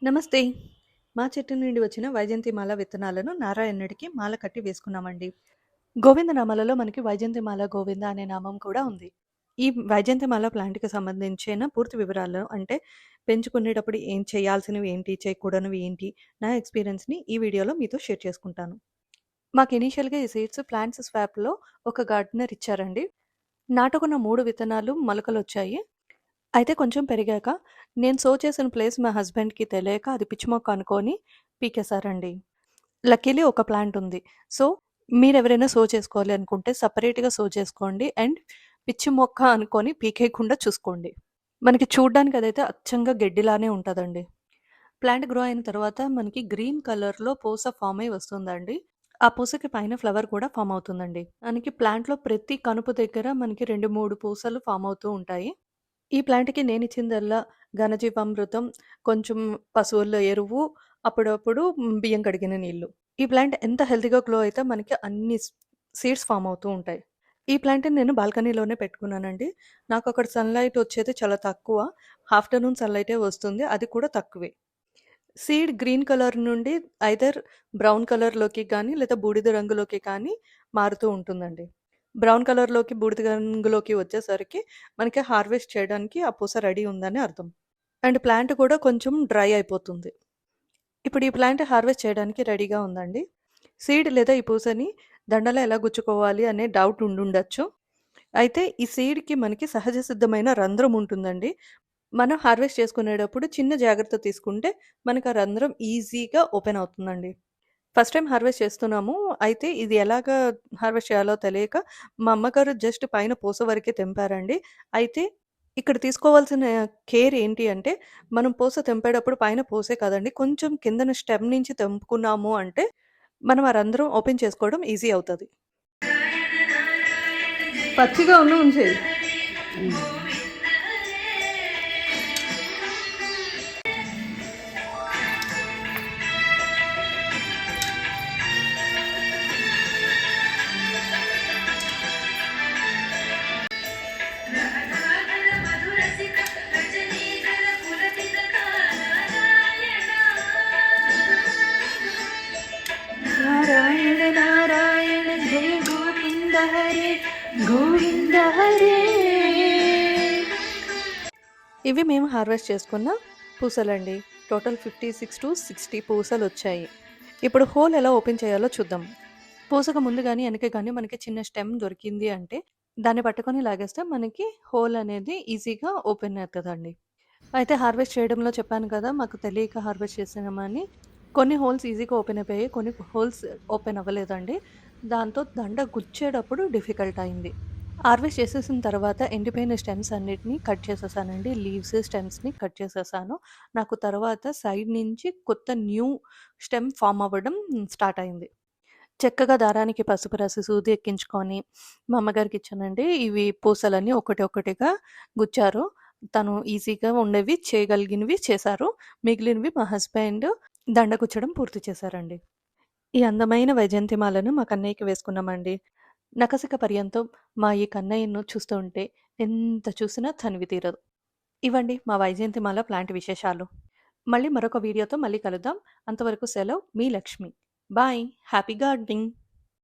నమస్తే. మా చెట్టు నుండి వచ్చిన వైజయంతిమాల విత్తనాలను నారాయణుడికి మాల కట్టి వేసుకున్నామండి. గోవిందనామాలలో మనకి వైజయంతిమాల గోవింద అనే నామం కూడా ఉంది. ఈ వైజయంతిమాల ప్లాంట్‌కి సంబంధించిన పూర్తి వివరాలు అంటే పెంచుకునేటప్పుడు ఏం చేయాల్సినవి ఏంటి, చేయకూడనివి ఏంటి, నా ఎక్స్‌పీరియన్స్‌ని ఈ వీడియోలో మీతో షేర్ చేసుకుంటాను. మాకు ఇనీషియల్‌గా ఈ సీడ్స్ ప్లాంట్స్ స్వాప్‌లో ఒక గార్డెనర్ ఇచ్చారండి. నాటుకున్న 3 విత్తనాలు మొలకలొచ్చాయి. అయితే కొంచెం పెరిగాక నేను చేసిన ప్లేస్ మా హస్బెండ్‌కి తెలియక అది పిచ్చి మొక్క అనుకోని పీకేశారండి. లక్కీలీ ఒక ప్లాంట్ ఉంది. సో, మీరెవరైనా చేసుకోవాలి అనుకుంటే సెపరేట్‌గా చేసుకోండి. అండ్ పిచ్చి మొక్క అనుకోని పీకేయకుండా చూసుకోండి. మనకి చూడ్డానికి అదైతే అచ్చంగా గెడ్డిలానే ఉంటదండి. ప్లాంట్ గ్రో అయిన తర్వాత మనకి గ్రీన్ కలర్‌లో పూస ఫార్మ్ అయ్యి వస్తుందండి. ఆ పూసకి పైన ఫ్లవర్ కూడా ఫార్మ్ అవుతుందండి. మనకి ప్లాంట్‌లో ప్రతి కనుపు దగ్గర మనకి 2, 3 పూసలు ఫార్మ్ అవుతూ ఉంటాయి. ఈ ప్లాంట్‌కి నేనిచ్చిందల్లా ఘనజీవామృతం, కొంచెం పశువుల ఎరువు, అప్పుడప్పుడు బియ్యం కడిగిన నీళ్ళు. ఈ ప్లాంట్ ఎంత హెల్తీగా గ్రో అయితే మనకి అన్ని సీడ్స్ ఫార్మ్ అవుతూ ఉంటాయి. ఈ ప్లాంట్‌ని నేను బాల్కనీలోనే పెట్టుకున్నానండి. నాకక్కడ సన్‌లైట్ వచ్చేది చాలా తక్కువ. ఆఫ్టర్‌నూన్ సన్‌లైటే వస్తుంది. అది కూడా తక్కువే. సీడ్ గ్రీన్ కలర్ నుండి ఐదర్ బ్రౌన్ కలర్‌లోకి గానీ, లేదా బూడిద రంగులోకి కానీ మారుతూ ఉంటుందండి. బ్రౌన్ కలర్‌లోకి, బూడిద రంగులోకి వచ్చేసరికి మనకి హార్వెస్ట్ చేయడానికి ఆ పూస రెడీ ఉందని అర్థం. అండ్ ప్లాంట్ కూడా కొంచెం డ్రై అయిపోతుంది. ఇప్పుడు ఈ ప్లాంట్ హార్వెస్ట్ చేయడానికి రెడీగా ఉందండి. సీడ్ లేదా ఈ పూసని దండలో ఎలా గుచ్చుకోవాలి అనే డౌట్ ఉండుండొచ్చు. అయితే ఈ సీడ్‌కి మనకి సహజ సిద్ధమైన రంధ్రం ఉంటుందండి. మనం హార్వెస్ట్ చేసుకునేటప్పుడు చిన్న జాగ్రత్త తీసుకుంటే మనకు ఆ రంధ్రం ఈజీగా ఓపెన్ అవుతుందండి. ఫస్ట్ టైమ్ హార్వెస్ట్ చేస్తున్నాము. అయితే ఇది ఎలాగా హార్వెస్ట్ చేయాలో తెలియక మా అమ్మగారు జస్ట్ పైన పూస వరకే తెంపారండి. అయితే ఇక్కడ తీసుకోవాల్సిన కేర్ ఏంటి అంటే, మనం పూస తెంపేటప్పుడు పైన పూసే కాదండి, కొంచెం కిందన స్టెమ్ నుంచి తెంపుకున్నాము అంటే, మనం ఆ రంధ్రం ఓపెన్ చేసుకోవడం ఈజీ అవుతది. పచ్చిగా ఉంచేయి. నారాయణ నారాయణ జయ గోవింద హరే గోవింద హరే. ఇవి మేము హార్వెస్ట్ చేసుకున్న పూసలండి. టోటల్ 56-60 పూసలొచ్చాయి. ఇప్పుడు హోల్ ఎలా ఓపెన్ చేయాలో చూద్దాం. పూసకు ముందు గాని, వెనక గాని మనకి చిన్న స్టెమ్ దొరికింది అంటే, దాన్ని పట్టుకొని లాగేస్తే మనకి హోల్ అనేది ఈజీగా ఓపెన్ అవుతదండి. అయితే హార్వెస్ట్ చేయడంలో చెప్పాను కదా! మాకు తెలియక హార్వెస్ట్ చేసామని. కొన్ని హోల్స్ ఈజీగా ఓపెన్ అయిపోయాయి. కొన్ని హోల్స్ ఓపెన్ అవ్వలేదండి. దాంతో దండ గుచ్చేటప్పుడు డిఫికల్ట్ అయింది. హార్వెస్ట్ చేసేసిన తర్వాత ఎండిపోయిన స్టెమ్స్ అన్నిటిని కట్ చేసేసానండి. లీవ్స్, స్టెమ్స్‌ని కట్ చేసేసాను. నాకు తర్వాత సైడ్ నుంచి కొత్త న్యూ స్టెమ్ ఫార్మ్ అవ్వడం స్టార్ట్ అయింది. చక్కగా దారానికి పసుపు రాసి సూది ఎక్కించుకొని మా అమ్మగారికిచ్చానండి. ఇవి పూసలన్నీ ఒకటి ఒకటిగా గుచ్చారు. తను ఈజీగా ఉండేవి చేయగలిగినవి చేశారు. మిగిలినవి మా హస్బెండ్ దండ గుచ్చడం పూర్తి చేశారండి. ఈ అందమైన వైజయంతిమాలను మా కన్నయ్యకి వేసుకున్నామండి. నఖశిఖ పర్యంతం మా ఈ కన్నయ్యను చూస్తూ ఉంటే ఎంత చూసినా తనివి తీరదు. ఇవండి మా వైజయంతిమాల ప్లాంట్ విశేషాలు. మళ్ళీ మరొక వీడియోతో మళ్ళీ కలుద్దాం. అంతవరకు సెలవు. మీ లక్ష్మి. బాయ్. Happy gardening.